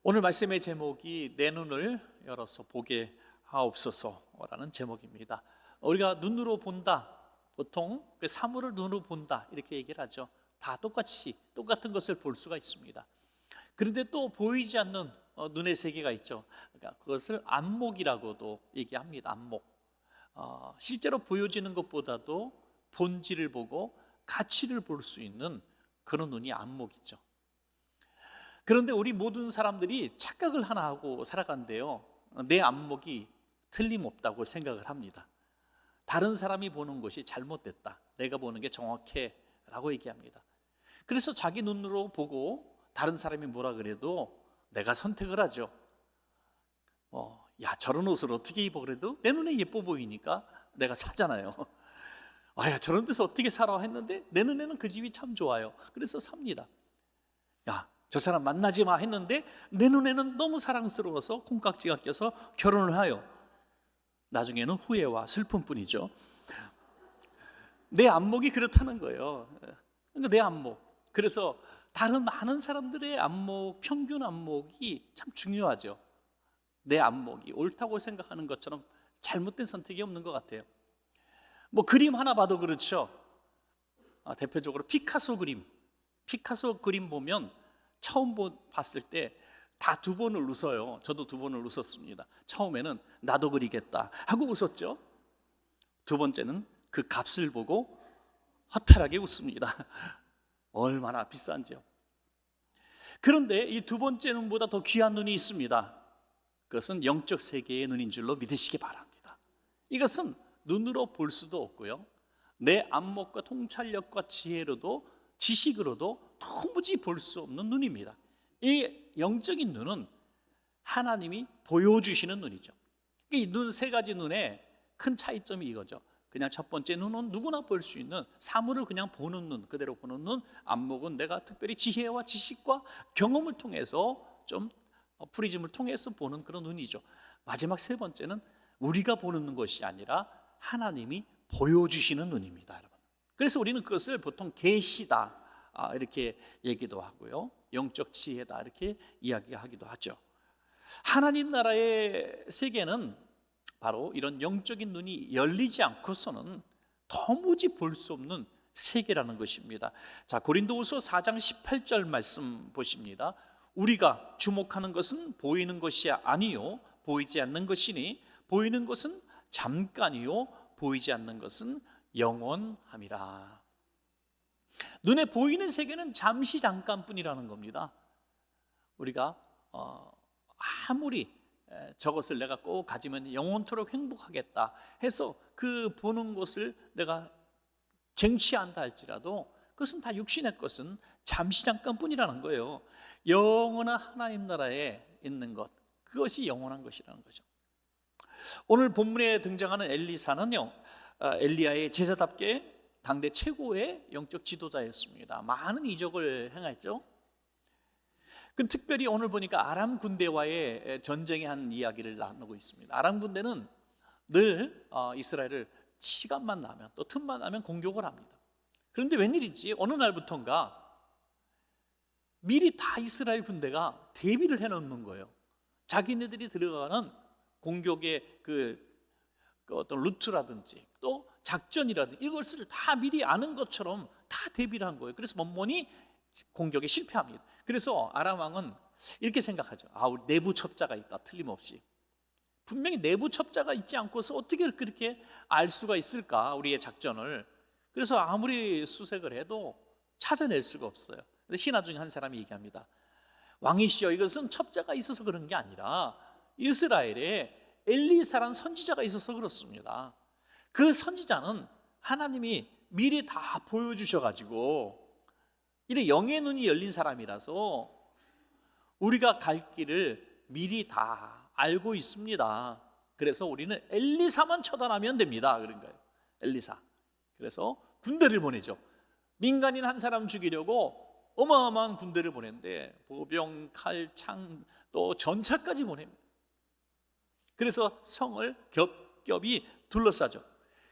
오늘 말씀의 제목이 내 눈을 열어서 보게 하옵소서라는 제목입니다. 우리가 눈으로 본다, 보통 그 사물을 눈으로 본다 이렇게 얘기를 하죠. 다 똑같은 것을 볼 수가 있습니다. 그런데 또 보이지 않는 눈의 세계가 있죠. 그러니까 그것을 안목이라고도 얘기합니다. 안목. 실제로 보여지는 것보다도 본질을 보고 가치를 볼 수 있는 그런 눈이 안목이죠. 그런데 우리 모든 사람들이 착각을 하나 하고 살아간대요. 내 안목이 틀림없다고 생각을 합니다. 다른 사람이 보는 것이 잘못됐다, 내가 보는 게 정확해 라고 얘기합니다. 그래서 자기 눈으로 보고 다른 사람이 뭐라 그래도 내가 선택을 하죠. 야, 저런 옷을 어떻게 입어 그래도 내 눈에 예뻐 보이니까 내가 사잖아요. 야, 저런 데서 어떻게 살아 했는데 내 눈에는 그 집이 참 좋아요. 그래서 삽니다. 야, 저 사람 만나지 마 했는데 내 눈에는 너무 사랑스러워서 콩깍지가 껴서 결혼을 하여 나중에는 후회와 슬픔뿐이죠. 내 안목이 그렇다는 거예요. 그러니까 내 안목. 그래서 다른 많은 사람들의 안목, 평균 안목이 참 중요하죠. 내 안목이 옳다고 생각하는 것처럼 잘못된 선택이 없는 것 같아요. 그림 하나 봐도 그렇죠. 대표적으로 피카소 그림 보면 처음 봤을 때 다 두 번을 웃어요. 저도 두 번을 웃었습니다. 처음에는 나도 그리겠다 하고 웃었죠. 두 번째는 그 값을 보고 허탈하게 웃습니다. 얼마나 비싼지요. 그런데 이 두 번째 눈보다 더 귀한 눈이 있습니다. 그것은 영적 세계의 눈인 줄로 믿으시기 바랍니다. 이것은 눈으로 볼 수도 없고요, 내 안목과 통찰력과 지식으로도 도무지 볼 수 없는 눈입니다. 이 영적인 눈은 하나님이 보여주시는 눈이죠. 이 눈 세 가지 눈의 큰 차이점이 이거죠. 그냥 첫 번째 눈은 누구나 볼 수 있는 사물을 그냥 보는 눈, 그대로 보는 눈. 안목은 내가 특별히 지혜와 지식과 경험을 통해서 좀 프리즘을 통해서 보는 그런 눈이죠. 마지막 세 번째는 우리가 보는 것이 아니라 하나님이 보여주시는 눈입니다, 여러분. 그래서 우리는 그것을 보통 계시다 이렇게 얘기도 하고요, 영적 지혜다 이렇게 이야기하기도 하죠. 하나님 나라의 세계는 바로 이런 영적인 눈이 열리지 않고서는 도무지 볼 수 없는 세계라는 것입니다. 자, 고린도후서 4장 18절 말씀 보십니다. 우리가 주목하는 것은 보이는 것이 아니요 보이지 않는 것이니 보이는 것은 잠깐이요 보이지 않는 것은 영원함이라. 눈에 보이는 세계는 잠시 잠깐뿐이라는 겁니다. 우리가 아무리 저것을 내가 꼭 가지면 영원토록 행복하겠다 해서 그 보는 것을 내가 쟁취한다 할지라도 그것은 다 육신의 것은 잠시 잠깐뿐이라는 거예요. 영원한 하나님 나라에 있는 것, 그것이 영원한 것이라는 거죠. 오늘 본문에 등장하는 엘리사는요, 엘리야의 제자답게 당대 최고의 영적 지도자였습니다. 많은 이적을 행했죠. 그 특별히 오늘 보니까 아람 군대와의 전쟁에 한 이야기를 나누고 있습니다. 아람 군대는 늘 이스라엘을 시간만 나면, 또 틈만 나면 공격을 합니다. 그런데 웬일인지 어느 날부턴가 미리 다 이스라엘 군대가 대비를 해놓는 거예요. 자기네들이 들어가는 공격의 그 어떤 루트라든지 또 작전이라든지 이것을 다 미리 아는 것처럼 다 대비를 한 거예요. 그래서 monmon히 공격에 실패합니다. 그래서 아람 왕은 이렇게 생각하죠. 우리 내부 첩자가 있다, 틀림없이. 분명히 내부 첩자가 있지 않고서 어떻게 그렇게 알 수가 있을까, 우리의 작전을. 그래서 아무리 수색을 해도 찾아낼 수가 없어요. 근데 신하 중에 한 사람이 얘기합니다. 왕이시여, 이것은 첩자가 있어서 그런 게 아니라 이스라엘에 엘리사라는 선지자가 있어서 그렇습니다. 그 선지자는 하나님이 미리 다 보여주셔가지고 이래 영의 눈이 열린 사람이라서 우리가 갈 길을 미리 다 알고 있습니다. 그래서 우리는 엘리사만 처단하면 됩니다. 그런 거예요. 엘리사. 그래서 군대를 보내죠. 민간인 한 사람 죽이려고 어마어마한 군대를 보냈는데 보병, 칼, 창, 또 전차까지 보냅니다. 그래서 성을 겹겹이 둘러싸죠.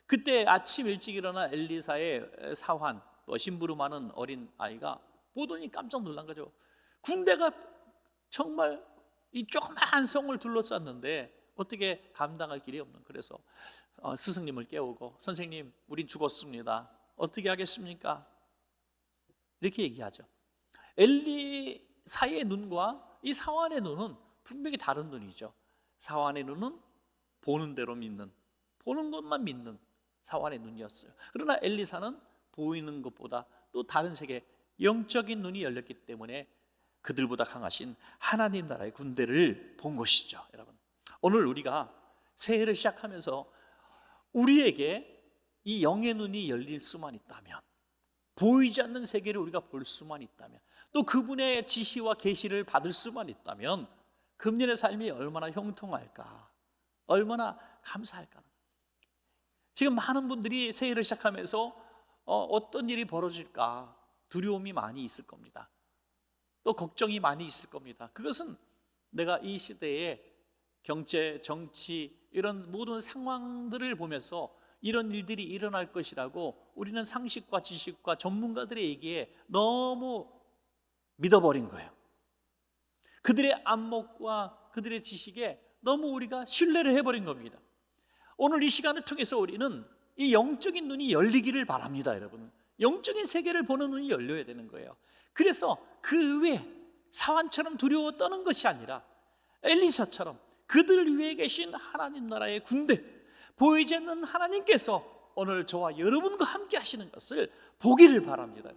그때 아침 일찍 일어나 엘리사의 사환, 심부름 하는 어린 아이가 보더니 깜짝 놀란 거죠. 군대가 정말 이 조그마한 성을 둘러쌌는데 어떻게 감당할 길이 없는, 그래서 스승님을 깨우고 선생님 우린 죽었습니다. 어떻게 하겠습니까? 이렇게 얘기하죠. 엘리사의 눈과 이 사환의 눈은 분명히 다른 눈이죠. 사환의 눈은 보는 대로 믿는, 보는 것만 믿는 사환의 눈이었어요. 그러나 엘리사는 보이는 것보다 또 다른 세계, 영적인 눈이 열렸기 때문에 그들보다 강하신 하나님 나라의 군대를 본 것이죠. 여러분, 오늘 우리가 새해를 시작하면서 우리에게 이 영의 눈이 열릴 수만 있다면, 보이지 않는 세계를 우리가 볼 수만 있다면, 또 그분의 지시와 계시를 받을 수만 있다면 금년의 삶이 얼마나 형통할까, 얼마나 감사할까. 지금 많은 분들이 새해를 시작하면서 어떤 일이 벌어질까 두려움이 많이 있을 겁니다. 또 걱정이 많이 있을 겁니다. 그것은 내가 이 시대에 경제, 정치 이런 모든 상황들을 보면서 이런 일들이 일어날 것이라고 우리는 상식과 지식과 전문가들의 얘기에 너무 믿어버린 거예요. 그들의 안목과 그들의 지식에 너무 우리가 신뢰를 해버린 겁니다. 오늘 이 시간을 통해서 우리는 이 영적인 눈이 열리기를 바랍니다. 여러분, 영적인 세계를 보는 눈이 열려야 되는 거예요. 그래서 그 외에 사환처럼 두려워 떠는 것이 아니라 엘리사처럼 그들 위에 계신 하나님 나라의 군대, 보이지 않는 하나님께서 오늘 저와 여러분과 함께 하시는 것을 보기를 바랍니다.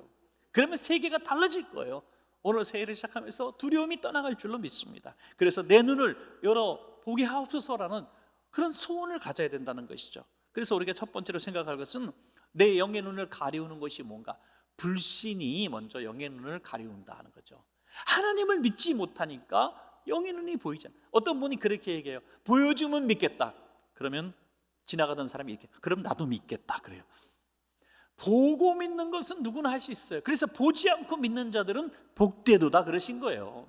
그러면 세계가 달라질 거예요. 오늘 새해를 시작하면서 두려움이 떠나갈 줄로 믿습니다. 그래서 내 눈을 열어 보게 하옵소서라는 그런 소원을 가져야 된다는 것이죠. 그래서 우리가 첫 번째로 생각할 것은 내 영의 눈을 가리우는 것이 뭔가, 불신이 먼저 영의 눈을 가리운다 하는 거죠. 하나님을 믿지 못하니까 영의 눈이 보이지 않아요. 어떤 분이 그렇게 얘기해요. 보여주면 믿겠다. 그러면 지나가던 사람이 이렇게, 그럼 나도 믿겠다 그래요. 보고 믿는 것은 누구나 할 수 있어요. 그래서 보지 않고 믿는 자들은 복되도다 그러신 거예요.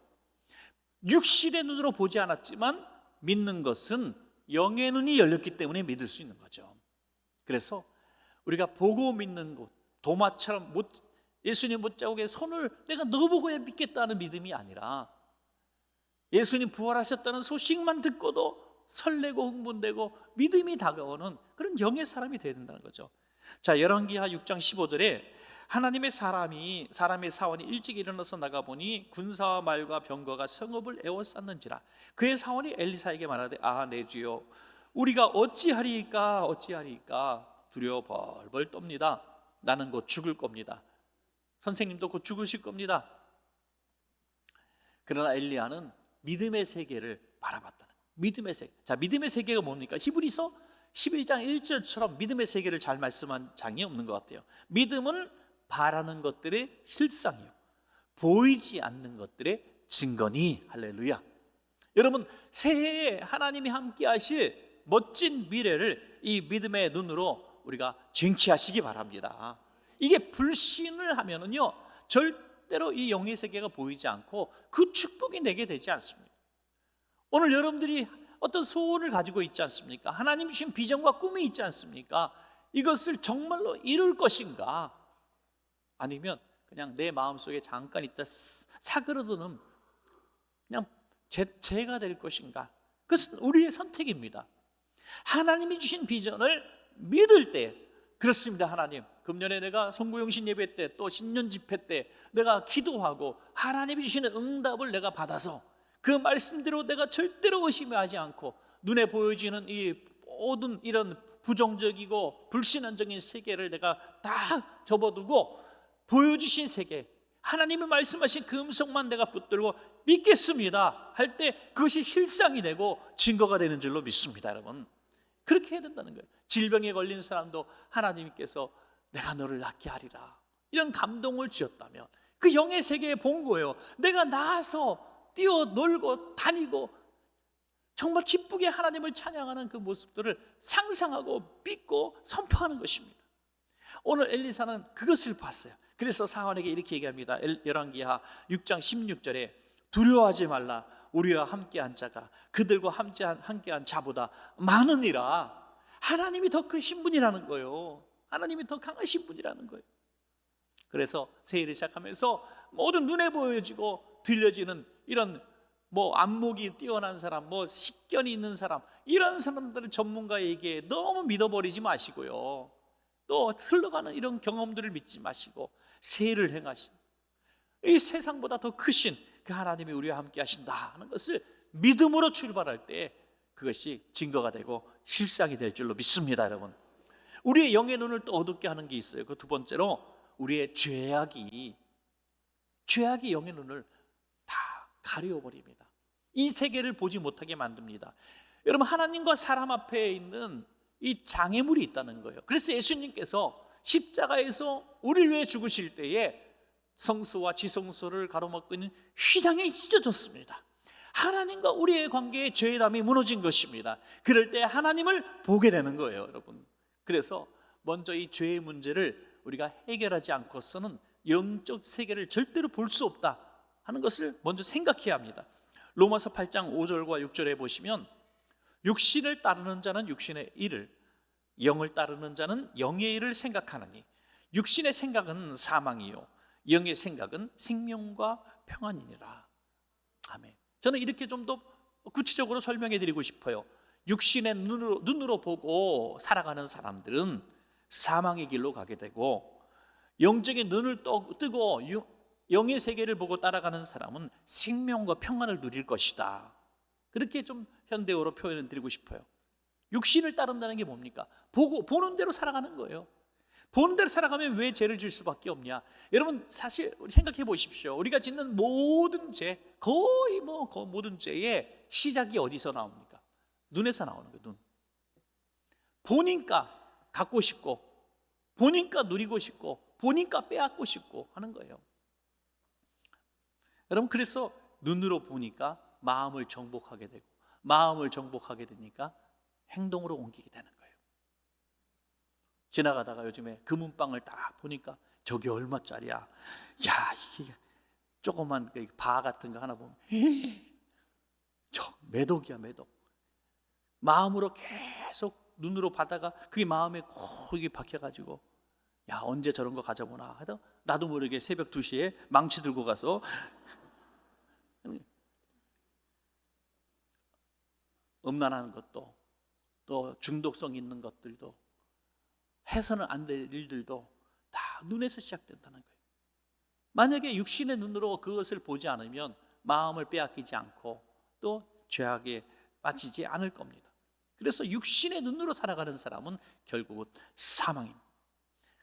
육신의 눈으로 보지 않았지만 믿는 것은 영의 눈이 열렸기 때문에 믿을 수 있는 거죠. 그래서 우리가 보고 믿는 것, 도마처럼 예수님 못자국에 손을 내가 넣어보고야 믿겠다는 믿음이 아니라 예수님 부활하셨다는 소식만 듣고도 설레고 흥분되고 믿음이 다가오는 그런 영의 사람이 되어야 된다는 거죠. 자, 열왕기하 6장 15절에 하나님의 사람의 사원이 일찍 일어나서 나가보니 군사와 말과 병거가 성읍을 에워쌌는지라. 그의 사원이 엘리사에게 말하되, 내 주여, 우리가 어찌하리이까 두려워 벌벌 떱니다. 나는 곧 죽을 겁니다. 선생님도 곧 죽으실 겁니다. 그러나 엘리야는 믿음의 세계를 바라봤다는, 믿음의 세계. 자, 믿음의 세계가 뭡니까? 히브리서 11장 1절처럼 믿음의 세계를 잘 말씀한 장이 없는 것 같아요. 믿음은 바라는 것들의 실상이요, 보이지 않는 것들의 증거니. 할렐루야. 여러분, 새해에 하나님이 함께 하실 멋진 미래를 이 믿음의 눈으로 우리가 쟁취하시기 바랍니다. 이게 불신을 하면은요, 절대로 이 영의 세계가 보이지 않고 그 축복이 내게 되지 않습니다. 오늘 여러분들이 어떤 소원을 가지고 있지 않습니까? 하나님 주신 비전과 꿈이 있지 않습니까? 이것을 정말로 이룰 것인가? 아니면 그냥 내 마음속에 잠깐 있다 사그러드는 그냥 죄가 될 것인가? 그것은 우리의 선택입니다. 하나님이 주신 비전을 믿을 때, 그렇습니다. 하나님, 금년에 내가 송구영신 예배 때 또 신년 집회 때 내가 기도하고 하나님이 주시는 응답을 내가 받아서 그 말씀대로 내가 절대로 의심하지 않고 눈에 보여지는 이 모든 이런 부정적이고 불신앙적인 세계를 내가 다 접어두고 보여주신 세계, 하나님이 말씀하신 그 음성만 내가 붙들고 믿겠습니다 할 때 그것이 실상이 되고 증거가 되는 줄로 믿습니다. 여러분, 그렇게 해야 된다는 거예요. 질병에 걸린 사람도 하나님께서 내가 너를 낫게 하리라 이런 감동을 주셨다면 그 영의 세계에 본 거예요. 내가 나아서 뛰어놀고 다니고 정말 기쁘게 하나님을 찬양하는 그 모습들을 상상하고 믿고 선포하는 것입니다. 오늘 엘리사는 그것을 봤어요. 그래서 사환에게 이렇게 얘기합니다. 열왕기하 6장 16절에 두려워하지 말라. 우리와 함께한 자가 그들과 함께한 자보다 많으니라. 하나님이 더 크신 분이라는 거예요. 하나님이 더 강하신 분이라는 거예요. 그래서 새해를 시작하면서 모든 눈에 보여지고 들려지는 이런 뭐 안목이 뛰어난 사람, 뭐 식견이 있는 사람, 이런 사람들을 전문가에게 너무 믿어버리지 마시고요. 또 흘러가는 이런 경험들을 믿지 마시고 세를 행하신 이 세상보다 더 크신 그 하나님이 우리와 함께 하신다 하는 것을 믿음으로 출발할 때 그것이 증거가 되고 실상이 될 줄로 믿습니다. 여러분, 우리의 영의 눈을 또 어둡게 하는 게 있어요. 그 두 번째로 우리의 죄악이 영의 눈을 다 가려버립니다. 이 세계를 보지 못하게 만듭니다. 여러분, 하나님과 사람 앞에 있는 이 장애물이 있다는 거예요. 그래서 예수님께서 십자가에서 우리를 위해 죽으실 때에 성소와 지성소를 가로막고 있는 휘장이 찢어졌습니다. 하나님과 우리의 관계에 죄의 담이 무너진 것입니다. 그럴 때 하나님을 보게 되는 거예요, 여러분. 그래서 먼저 이 죄의 문제를 우리가 해결하지 않고서는 영적 세계를 절대로 볼 수 없다 하는 것을 먼저 생각해야 합니다. 로마서 8장 5절과 6절에 보시면 육신을 따르는 자는 육신의 일을, 영을 따르는 자는 영의 일을 생각하느니 육신의 생각은 사망이요 영의 생각은 생명과 평안이니라. 아멘. 저는 이렇게 좀 더 구체적으로 설명해 드리고 싶어요. 육신의 눈으로 보고 살아가는 사람들은 사망의 길로 가게 되고, 영적인 눈을 뜨고 영의 세계를 보고 따라가는 사람은 생명과 평안을 누릴 것이다. 그렇게 좀 현대어로 표현을 드리고 싶어요. 육신을 따른다는 게 뭡니까? 보는 대로 살아가는 거예요. 보는 대로 살아가면 왜 죄를 질 수밖에 없냐? 여러분, 사실 생각해 보십시오. 우리가 짓는 모든 죄, 거의 모든 죄의 시작이 어디서 나옵니까? 눈에서 나오는 거예요. 눈. 보니까 갖고 싶고, 보니까 누리고 싶고, 보니까 빼앗고 싶고 하는 거예요. 여러분, 그래서 눈으로 보니까 마음을 정복하게 되고, 마음을 정복하게 되니까 행동으로 옮기게 되는 거예요. 지나가다가 요즘에 금은방을 딱 보니까 저게 얼마짜리야? 야, 이게 조그만 바 같은 거 하나 보면 저 매독이야, 매독. 마음으로 계속 눈으로 봐다가 그게 마음에 고르게 박혀가지고, 야, 언제 저런 거 가져보나 하다 나도 모르게 새벽 2시에 망치 들고 가서 음란하는 것도, 또 중독성 있는 것들도, 해서는 안 될 일들도 다 눈에서 시작된다는 거예요. 만약에 육신의 눈으로 그것을 보지 않으면 마음을 빼앗기지 않고 또 죄악에 빠지지 않을 겁니다. 그래서 육신의 눈으로 살아가는 사람은 결국은 사망입니다.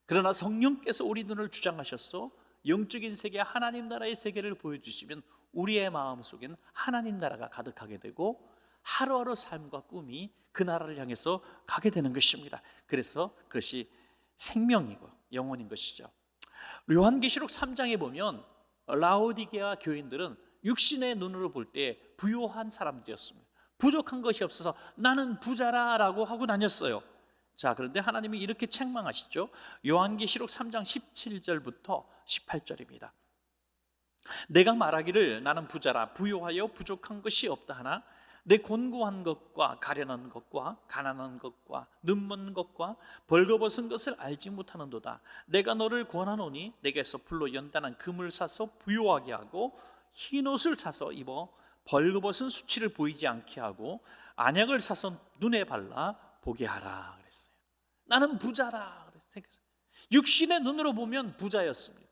그러나 성령께서 우리 눈을 주장하셔서 영적인 세계, 하나님 나라의 세계를 보여주시면 우리의 마음 속에는 하나님 나라가 가득하게 되고 하루하루 삶과 꿈이 그 나라를 향해서 가게 되는 것입니다. 그래서 그것이 생명이고 영혼인 것이죠. 요한계시록 3장에 보면 라오디게아 교인들은 육신의 눈으로 볼 때 부유한 사람들이었습니다. 부족한 것이 없어서 나는 부자라라고 하고 다녔어요. 자, 그런데 하나님이 이렇게 책망하시죠. 요한계시록 3장 17절부터 18절입니다. 내가 말하기를 나는 부자라 부유하여 부족한 것이 없다 하나 내 곤고한 것과 가련한 것과 가난한 것과 눈먼 것과 벌거벗은 것을 알지 못하는도다. 내가 너를 권하노니 내게서 불로 연단한 금을 사서 부유하게 하고 흰옷을 사서 입어 벌거벗은 수치를 보이지 않게 하고 안약을 사서 눈에 발라 보게 하라 그랬어요. 나는 부자라 그랬어요. 육신의 눈으로 보면 부자였습니다.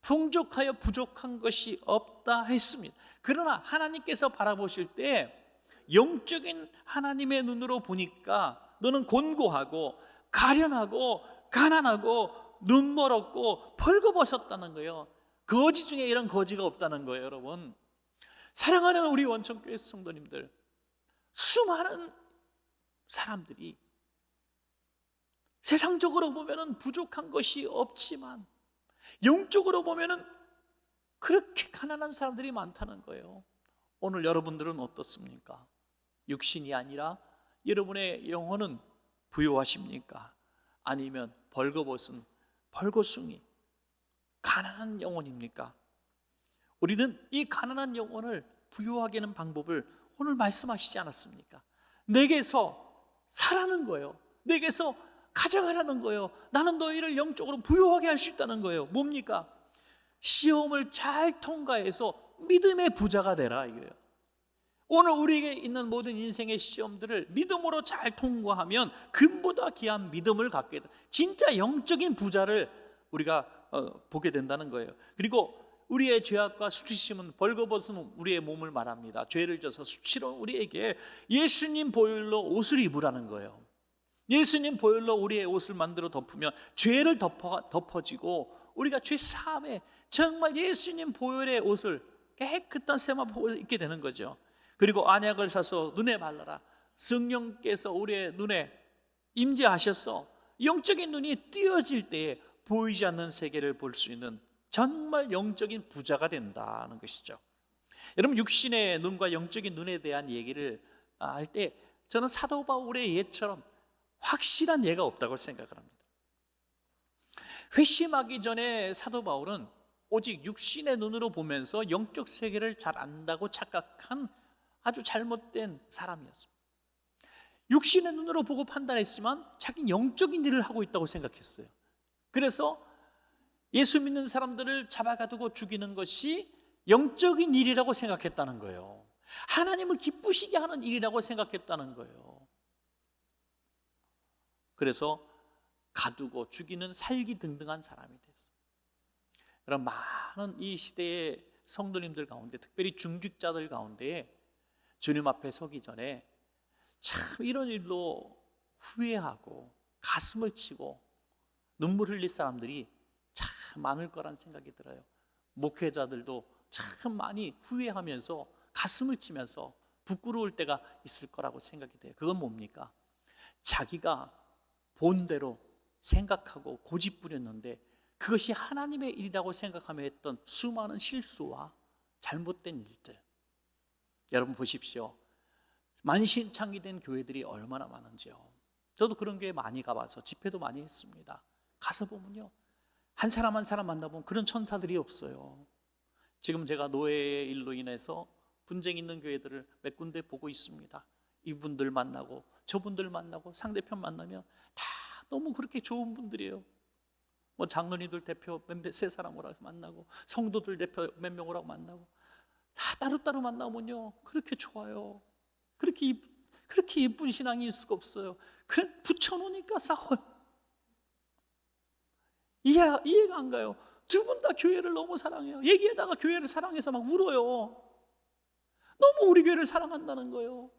풍족하여 부족한 것이 없다 했습니다. 그러나 하나님께서 바라보실 때 영적인 하나님의 눈으로 보니까 너는 곤고하고 가련하고 가난하고 눈멀었고 벌거벗었다는 거예요. 거지 중에 이런 거지가 없다는 거예요. 여러분, 사랑하는 우리 원천교회 성도님들, 수많은 사람들이 세상적으로 보면은 부족한 것이 없지만 영적으로 보면은 그렇게 가난한 사람들이 많다는 거예요. 오늘 여러분들은 어떻습니까? 육신이 아니라 여러분의 영혼은 부유하십니까? 아니면 벌거벗은 벌거숭이 가난한 영혼입니까? 우리는 이 가난한 영혼을 부유하게 하는 방법을 오늘 말씀하시지 않았습니까? 내게서 사라는 거예요. 내게서 가져가라는 거예요. 나는 너희를 영적으로 부유하게 할 수 있다는 거예요. 뭡니까? 시험을 잘 통과해서 믿음의 부자가 되라 이거예요. 오늘 우리에게 있는 모든 인생의 시험들을 믿음으로 잘 통과하면 금보다 귀한 믿음을 갖게 돼. 진짜 영적인 부자를 우리가 보게 된다는 거예요. 그리고 우리의 죄악과 수치심은 벌거벗은 우리의 몸을 말합니다. 죄를 져서 수치로 우리에게 예수님 보혈로 옷을 입으라는 거예요. 예수님 보혈로 우리의 옷을 만들어 덮으면 죄를 덮어지고 우리가 죄 사함에 정말 예수님 보혈의 옷을 깨끗한 세마포를 입게 되는 거죠. 그리고 안약을 사서 눈에 발라라. 성령께서 우리의 눈에 임재하셔서 영적인 눈이 띄어질 때에 보이지 않는 세계를 볼 수 있는 정말 영적인 부자가 된다는 것이죠. 여러분, 육신의 눈과 영적인 눈에 대한 얘기를 할 때 저는 사도 바울의 예처럼 확실한 예가 없다고 생각을 합니다. 회심하기 전에 사도 바울은 오직 육신의 눈으로 보면서 영적 세계를 잘 안다고 착각한 아주 잘못된 사람이었습니다. 육신의 눈으로 보고 판단했지만 자기는 영적인 일을 하고 있다고 생각했어요. 그래서 예수 믿는 사람들을 잡아가두고 죽이는 것이 영적인 일이라고 생각했다는 거예요. 하나님을 기쁘시게 하는 일이라고 생각했다는 거예요. 그래서 가두고 죽이는 살기등등한 사람이 됐어요. 여러분, 많은 이 시대의 성도님들 가운데, 특별히 중직자들 가운데 주님 앞에 서기 전에 참 이런 일로 후회하고 가슴을 치고 눈물 흘릴 사람들이 참 많을 거란 생각이 들어요. 목회자들도 참 많이 후회하면서 가슴을 치면서 부끄러울 때가 있을 거라고 생각이 돼요. 그건 뭡니까? 자기가 본대로 생각하고 고집부렸는데 그것이 하나님의 일이라고 생각하며 했던 수많은 실수와 잘못된 일들. 여러분 보십시오. 만신창이된 교회들이 얼마나 많은지요. 저도 그런 교회 많이 가봐서 집회도 많이 했습니다. 가서 보면요, 한 사람 한 사람 만나보면 그런 천사들이 없어요. 지금 제가 노예의 일로 인해서 분쟁 있는 교회들을 몇 군데 보고 있습니다. 이분들 만나고 저분들 만나고 상대편 만나면 다 너무 그렇게 좋은 분들이에요. 뭐 장로님들 대표 세 사람 오라고 만나고 성도들 대표 몇 명 오라고 만나고 다 따로따로 만나면요 그렇게 좋아요. 그렇게 예쁜 신앙일 수가 없어요. 그래 붙여놓으니까 싸워요. 이해가 안 가요. 두 분 다 교회를 너무 사랑해요. 얘기하다가 교회를 사랑해서 막 울어요. 너무 우리 교회를 사랑한다는 거예요.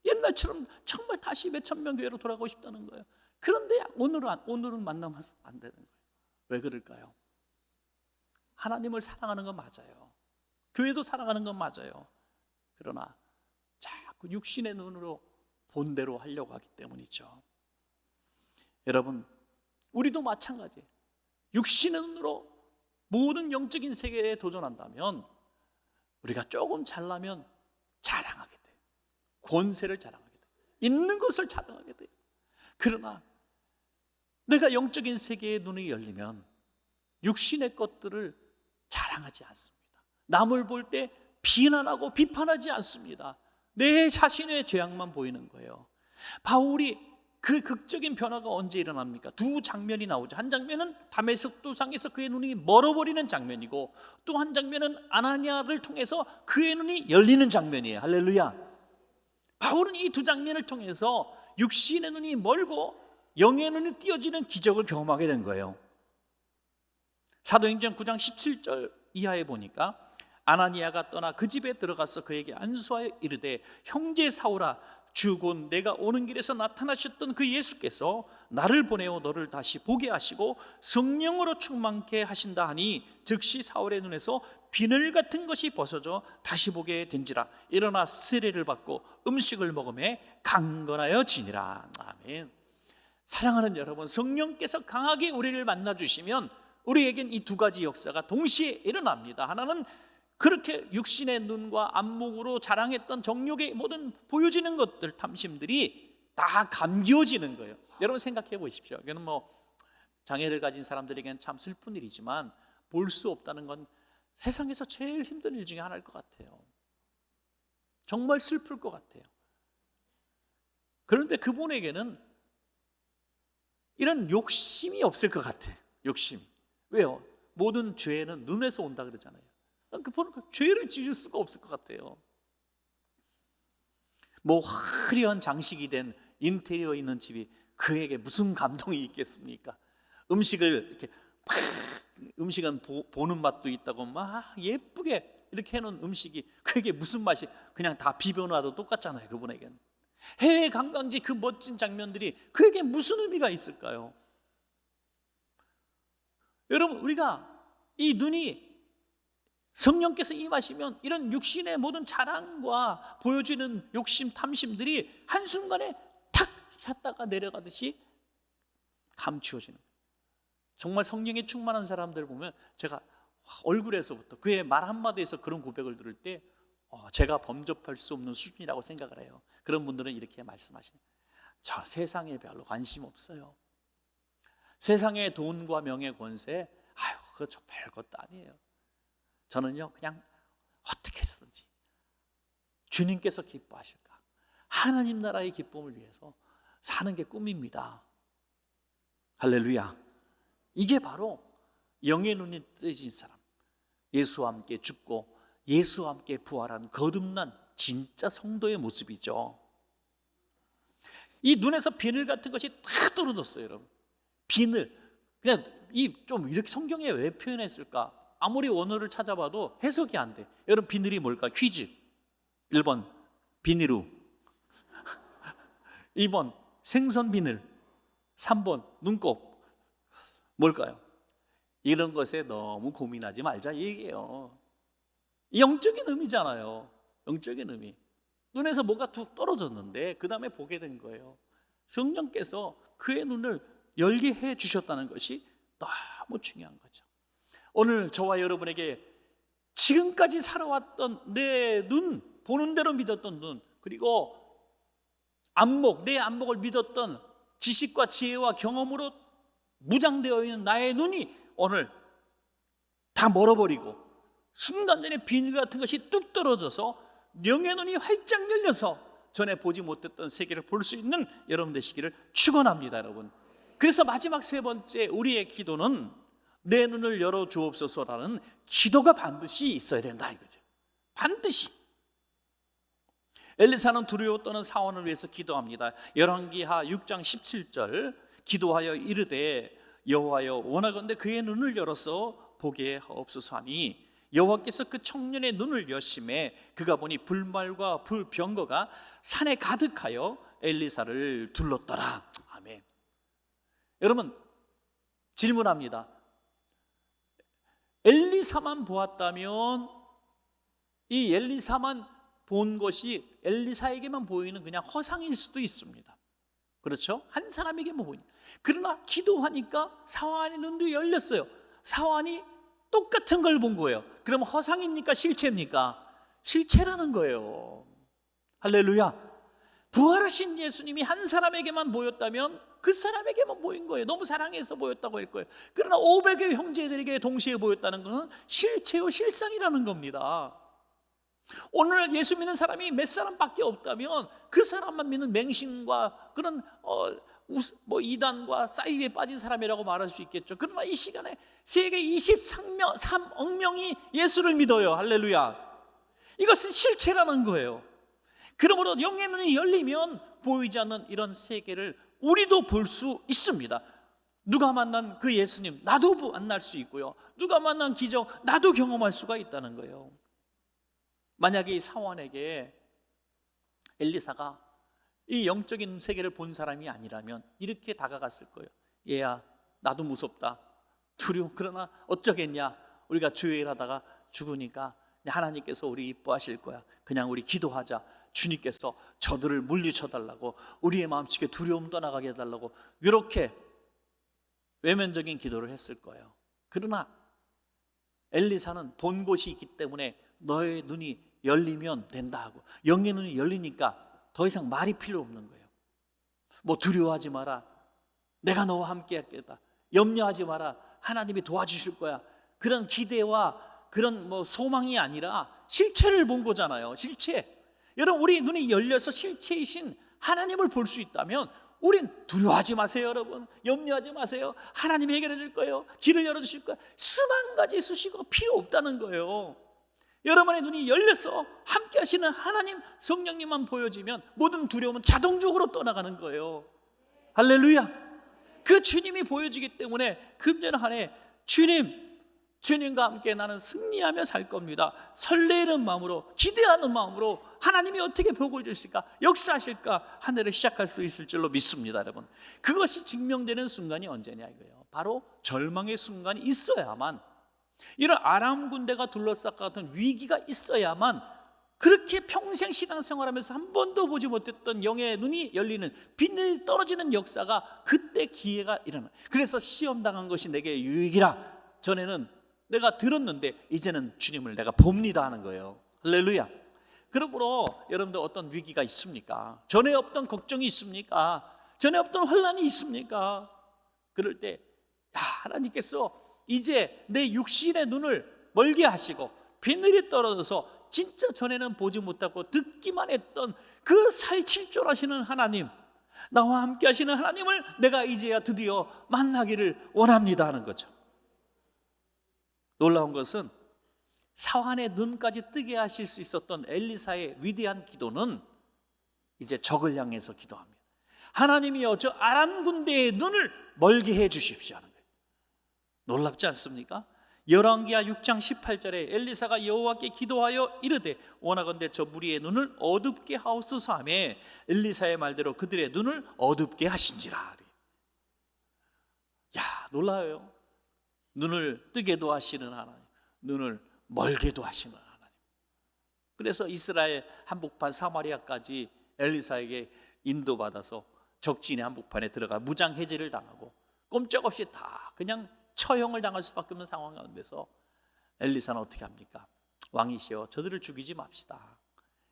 옛날처럼 정말 다시 몇천 명 교회로 돌아가고 싶다는 거예요. 그런데 오늘은 만나면 안 되는 거예요. 왜 그럴까요? 하나님을 사랑하는 건 맞아요. 교회도 사랑하는 건 맞아요. 그러나 자꾸 육신의 눈으로 본대로 하려고 하기 때문이죠. 여러분, 우리도 마찬가지예요. 육신의 눈으로 모든 영적인 세계에 도전한다면 우리가 조금 잘나면 자랑하게 돼요. 권세를 자랑하게 돼요. 있는 것을 자랑하게 돼요. 그러나 내가 영적인 세계의 눈이 열리면 육신의 것들을 자랑하지 않습니다. 남을 볼 때 비난하고 비판하지 않습니다. 내 자신의 죄악만 보이는 거예요. 바울이 그 극적인 변화가 언제 일어납니까? 두 장면이 나오죠. 한 장면은 다메섹 도상에서 그의 눈이 멀어버리는 장면이고, 또 한 장면은 아나니아를 통해서 그의 눈이 열리는 장면이에요. 할렐루야. 바울은 이 두 장면을 통해서 육신의 눈이 멀고 영의 눈이 띄어지는 기적을 경험하게 된 거예요. 사도행전 9장 17절 이하에 보니까 아나니아가 떠나 그 집에 들어가서 그에게 안수하여 이르되, 형제 사울아, 주 곧 내가 오는 길에서 나타나셨던 그 예수께서 나를 보내어 너를 다시 보게 하시고 성령으로 충만케 하신다 하니, 즉시 사울의 눈에서 비늘 같은 것이 벗어져 다시 보게 된지라. 일어나 세례를 받고 음식을 먹으며 강건하여 지니라. 아멘. 사랑하는 여러분, 성령께서 강하게 우리를 만나주시면 우리에겐 이 두 가지 역사가 동시에 일어납니다. 하나는 그렇게 육신의 눈과 안목으로 자랑했던 정욕의 모든 보여지는 것들, 탐심들이 다 감겨지는 거예요. 여러분 생각해 보십시오. 이거는 뭐 장애를 가진 사람들에게는 참 슬픈 일이지만 볼 수 없다는 건 세상에서 제일 힘든 일 중에 하나일 것 같아요. 정말 슬플 것 같아요. 그런데 그분에게는 이런 욕심이 없을 것 같아요. 욕심. 왜요? 모든 죄는 눈에서 온다 그러잖아요. 그 보니까 죄를 지을 수가 없을 것 같아요. 뭐 화려한 장식이 된 인테리어 있는 집이 그에게 무슨 감동이 있겠습니까? 음식을 이렇게 막 음식은 보는 맛도 있다고 막 예쁘게 이렇게 해놓은 음식이 그에게 무슨 맛이, 그냥 다 비벼놔도 똑같잖아요. 그분에게는 해외 관광지 그 멋진 장면들이 그에게 무슨 의미가 있을까요? 여러분, 우리가 이 눈이 성령께서 임하시면 이런 육신의 모든 자랑과 보여지는 욕심, 탐심들이 한순간에 탁 셨다가 내려가듯이 감추어지는 거예요. 정말 성령에 충만한 사람들 보면 제가 얼굴에서부터 그의 말 한마디에서 그런 고백을 들을 때 제가 범접할 수 없는 수준이라고 생각을 해요. 그런 분들은 이렇게 말씀하시네요. 저 세상에 별로 관심 없어요. 세상의 돈과 명예, 권세, 그거 저 별것도 아니에요. 저는요, 그냥 어떻게 해서든지 주님께서 기뻐하실까, 하나님 나라의 기쁨을 위해서 사는 게 꿈입니다. 할렐루야. 이게 바로 영의 눈이 뜨진 사람, 예수와 함께 죽고 예수와 함께 부활한 거듭난 진짜 성도의 모습이죠. 이 눈에서 비늘 같은 것이 다 떨어졌어요, 여러분. 비늘, 그냥 좀 이렇게 성경에 왜 표현했을까? 아무리 원어를 찾아봐도 해석이 안 돼. 여러분, 비늘이 뭘까? 퀴즈. 1번 비닐우, 2번 생선 비늘, 3번 눈곱. 뭘까요? 이런 것에 너무 고민하지 말자 이 얘기예요. 영적인 의미잖아요. 영적인 의미. 눈에서 뭐가 툭 떨어졌는데 그 다음에 보게 된 거예요. 성령께서 그의 눈을 열게 해 주셨다는 것이 너무 중요한 거죠. 오늘 저와 여러분에게 지금까지 살아왔던 내 눈, 보는 대로 믿었던 눈, 그리고 안목, 내 안목을 믿었던 지식과 지혜와 경험으로 무장되어 있는 나의 눈이 오늘 다 멀어버리고 순간전에 비늘 같은 것이 뚝 떨어져서 영의 눈이 활짝 열려서 전에 보지 못했던 세계를 볼 수 있는 여러분 되시기를 축원합니다, 여러분. 그래서 마지막 세 번째 우리의 기도는 내 눈을 열어 주옵소서라는 기도가 반드시 있어야 된다 이거죠. 반드시. 엘리사는 두려워 떠는 사원을 위해서 기도합니다. 열왕기하 6장 17절, 기도하여 이르되 여호와여 원하건대 그의 눈을 열어서 보게 하옵소서 하니 여호와께서 그 청년의 눈을 여심해 그가 보니 불말과 불병거가 산에 가득하여 엘리사를 둘렀더라. 아멘. 여러분, 질문합니다. 엘리사만 보았다면 이 엘리사만 본 것이 엘리사에게만 보이는 그냥 허상일 수도 있습니다. 그렇죠? 한 사람에게만 보이는. 그러나 기도하니까 사환의 눈도 열렸어요. 사환이 똑같은 걸 본 거예요. 그럼 허상입니까? 실체입니까? 실체라는 거예요. 할렐루야. 부활하신 예수님이 한 사람에게만 보였다면 그 사람에게만 보인 거예요. 너무 사랑해서 보였다고 할 거예요. 그러나 500의 형제들에게 동시에 보였다는 것은 실체요 실상이라는 겁니다. 오늘 예수 믿는 사람이 몇 사람밖에 없다면 그 사람만 믿는 맹신과 그런 이단과 사이비에 빠진 사람이라고 말할 수 있겠죠. 그러나 이 시간에 세계 23억 명이 예수를 믿어요. 할렐루야. 이것은 실체라는 거예요. 그러므로 영의 눈이 열리면 보이지 않는 이런 세계를 우리도 볼 수 있습니다. 누가 만난 그 예수님 나도 만날 수 있고요, 누가 만난 기적 나도 경험할 수가 있다는 거예요. 만약에 이 사원에게 엘리사가 이 영적인 세계를 본 사람이 아니라면 이렇게 다가갔을 거예요. 얘야, 나도 무섭다, 두려워. 그러나 어쩌겠냐, 우리가 주일 하다가 죽으니까 하나님께서 우리 이뻐하실 거야. 그냥 우리 기도하자. 주님께서 저들을 물리쳐달라고, 우리의 마음속에 두려움 떠나가게 해달라고, 이렇게 외면적인 기도를 했을 거예요. 그러나 엘리사는 본 곳이 있기 때문에 너의 눈이 열리면 된다 하고, 영의 눈이 열리니까 더 이상 말이 필요 없는 거예요. 뭐 두려워하지 마라, 내가 너와 함께 할 거다, 염려하지 마라, 하나님이 도와주실 거야, 그런 기대와 그런 소망이 아니라 실체를 본 거잖아요. 실체. 여러분, 우리 눈이 열려서 실체이신 하나님을 볼 수 있다면 우린 두려워하지 마세요. 여러분, 염려하지 마세요. 하나님이 해결해 줄 거예요. 길을 열어주실 거예요. 수만 가지 수식어가 필요 없다는 거예요. 여러분의 눈이 열려서 함께 하시는 하나님 성령님만 보여지면 모든 두려움은 자동적으로 떠나가는 거예요. 할렐루야. 그 주님이 보여지기 때문에 금년 한 해 주님과 함께 나는 승리하며 살 겁니다. 설레는 마음으로, 기대하는 마음으로 하나님이 어떻게 복을 주실까, 역사하실까 한 해를 시작할 수 있을 줄로 믿습니다. 여러분, 그것이 증명되는 순간이 언제냐 이거예요. 바로 절망의 순간이 있어야만, 이런 아람 군대가 둘러싸고 같은 위기가 있어야만, 그렇게 평생 신앙생활하면서 한 번도 보지 못했던 영의 눈이 열리는, 빛이 떨어지는 역사가 그때 기회가 일어나. 그래서 시험 당한 것이 내게 유익이라, 전에는 내가 들었는데 이제는 주님을 내가 봅니다 하는 거예요. 할렐루야. 그러므로 여러분들 어떤 위기가 있습니까? 전에 없던 걱정이 있습니까? 전에 없던 환난이 있습니까? 그럴 때 하나님께서 이제 내 육신의 눈을 멀게 하시고 비늘이 떨어져서 진짜 전에는 보지 못하고 듣기만 했던 그 살칠조라시는 하나님, 나와 함께 하시는 하나님을 내가 이제야 드디어 만나기를 원합니다 하는 거죠. 놀라운 것은 사환의 눈까지 뜨게 하실 수 있었던 엘리사의 위대한 기도는 이제 적을 향해서 기도합니다. 하나님이여, 저 아람 군대의 눈을 멀게 해 주십시오 하는 거예요. 놀랍지 않습니까? 열왕기하 6장 18절에 엘리사가 여호와께 기도하여 이르되 원하건대 저 무리의 눈을 어둡게 하옵소서 하며 엘리사의 말대로 그들의 눈을 어둡게 하신지라. 놀라워요. 눈을 뜨게도 하시는 하나님, 눈을 멀게도 하시는 하나님. 그래서 이스라엘 한복판 사마리아까지 엘리사에게 인도받아서 적진의 한복판에 들어가 무장 해제를 당하고 꼼짝없이 다 그냥 처형을 당할 수밖에 없는 상황 가운데서 엘리사는 어떻게 합니까? 왕이시여, 저들을 죽이지 맙시다.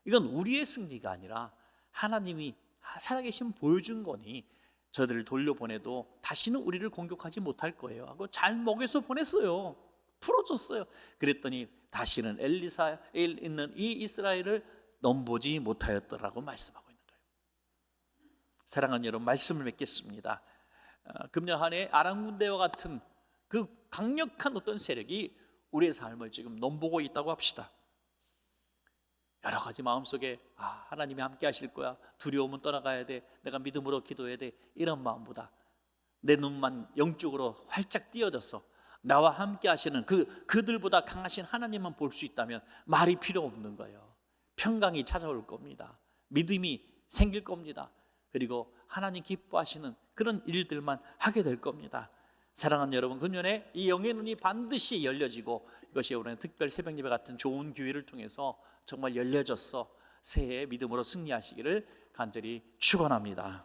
이건 우리의 승리가 아니라 하나님이 살아계신 보여준 거니 저들을 돌려보내도 다시는 우리를 공격하지 못할 거예요 하고 잘 먹여서 보냈어요. 풀어줬어요. 그랬더니 다시는 엘리사에 있는 이 이스라엘을 넘보지 못하였더라고 말씀하고 있는 거예요. 사랑하는 여러분, 말씀을 맺겠습니다. 금년 한 해 아람 군대와 같은 그 강력한 어떤 세력이 우리의 삶을 지금 넘보고 있다고 합시다. 여러 가지 마음속에 하나님이 함께 하실 거야, 두려움은 떠나가야 돼, 내가 믿음으로 기도해야 돼, 이런 마음보다 내 눈만 영적으로 활짝 띄어져서 나와 함께 하시는 그들보다 강하신 하나님만 볼 수 있다면 말이 필요 없는 거예요. 평강이 찾아올 겁니다. 믿음이 생길 겁니다. 그리고 하나님 기뻐하시는 그런 일들만 하게 될 겁니다. 사랑하는 여러분, 금년에 이 영의 눈이 반드시 열려지고 이것이 오늘 특별 새벽 예배 같은 좋은 기회를 통해서 정말 열려져서 새해에 믿음으로 승리하시기를 간절히 축원합니다.